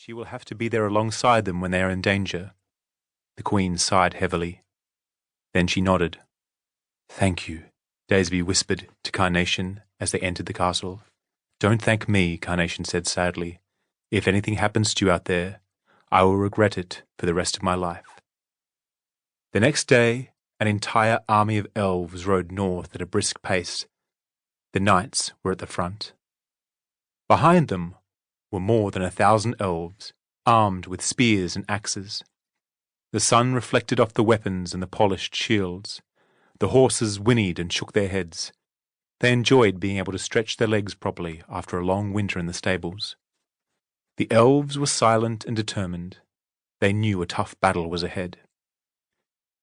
she will have to be there alongside them when they are in danger. The Queen sighed heavily. Then she nodded. "Thank you," Daisy whispered to Carnation as they entered the castle. "Don't thank me," Carnation said sadly. "If anything happens to you out there, I will regret it for the rest of my life." The next day, an entire army of elves rode north at a brisk pace. The knights were at the front. Behind them were more than 1,000 elves, armed with spears and axes. The sun reflected off the weapons and the polished shields. The horses whinnied and shook their heads. They enjoyed being able to stretch their legs properly after a long winter in the stables. The elves were silent and determined. They knew a tough battle was ahead.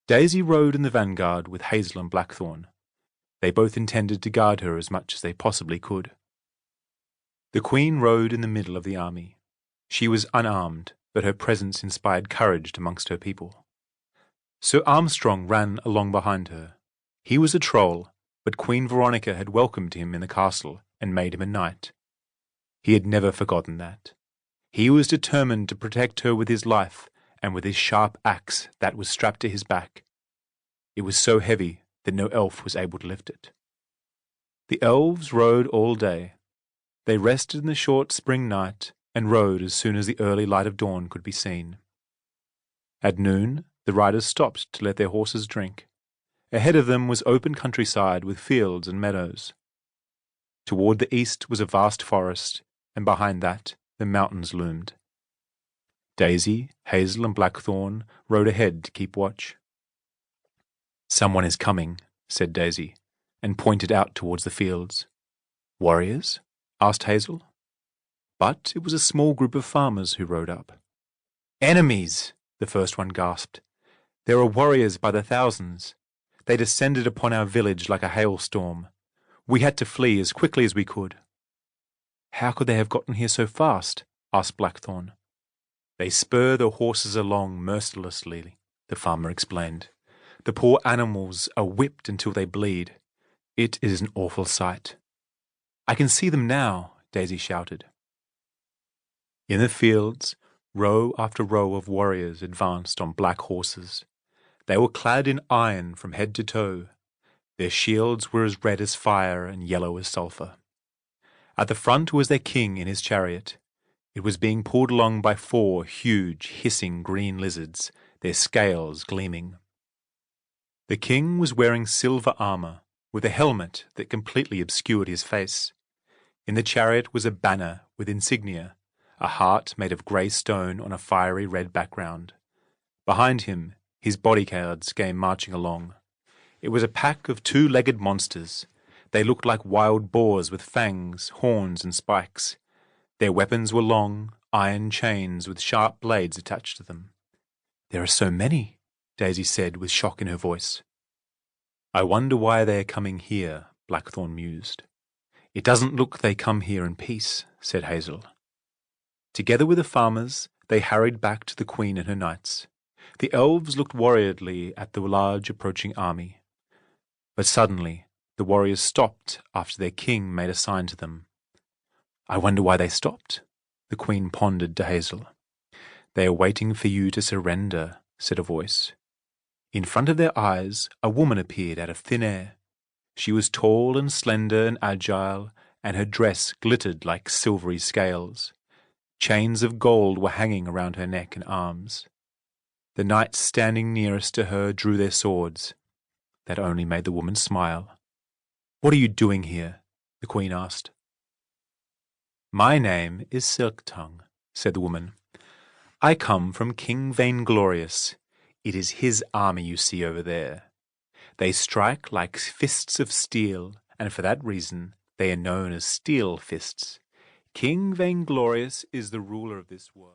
Daisy rode in the vanguard with Hazel and Blackthorn. They both intended to guard her as much as they possibly could. The Queen rode in the middle of the army. She was unarmed, but her presence inspired courage amongst her people. Sir Armstrong ran along behind her. He was a troll, but Queen Veronica had welcomed him in the castle and made him a knight. He had never forgotten that. He was determined to protect her with his life and with his sharp axe that was strapped to his back. It was so heavy that no elf was able to lift it. The elves rode all day. They rested in the short spring night and rode as soon as the early light of dawn could be seen. At noon, the riders stopped to let their horses drink. Ahead of them was open countryside with fields and meadows. Toward the east was a vast forest, and behind that the mountains loomed. Daisy, Hazel, and Blackthorn rode ahead to keep watch. "Someone is coming," said Daisy, and pointed out towards the fields. "Warriors?" asked Hazel. But it was a small group of farmers who rode up. "Enemies!" the first one gasped. "There are warriors by the thousands. They descended upon our village like a hailstorm. We had to flee as quickly as we could." "How could they have gotten here so fast?" asked Blackthorn. "They spur their horses along mercilessly," the farmer explained. "The poor animals are whipped until they bleed. It is an awful sight." "I can see them now," Daisy shouted. In the fields, row after row of warriors advanced on black horses. They were clad in iron from head to toe. Their shields were as red as fire and yellow as sulphur. At the front was their king in his chariot. It was being pulled along by 4 huge, hissing green lizards, their scales gleaming. The king was wearing silver armor, with a helmet that completely obscured his face. In the chariot was a banner with insignia, a heart made of grey stone on a fiery red background. Behind him, his bodyguards came marching along. It was a pack of 2-legged monsters. They looked like wild boars with fangs, horns, and spikes. Their weapons were long, iron chains with sharp blades attached to them. "There are so many," Daisy said with shock in her voice. "I wonder why they are coming here," Blackthorn mused. "It doesn't look they come here in peace," said Hazel. Together with the farmers, they hurried back to the Queen and her knights. The elves looked worriedly at the large approaching army. But suddenly, the warriors stopped after their king made a sign to them. "I wonder why they stopped," the Queen pondered to Hazel. "They are waiting for you to surrender," said a voice. In front of their eyes, a woman appeared out of thin air. She was tall and slender and agile, and her dress glittered like silvery scales. Chains of gold were hanging around her neck and arms. The knights standing nearest to her drew their swords. That only made the woman smile. "What are you doing here?" the Queen asked. "My name is Silk-Tongue," said the woman. "I come from King Vainglorious. It is his army you see over there. They strike like fists of steel, and for that reason they are known as Steel Fists. King Vainglorious is the ruler of this world."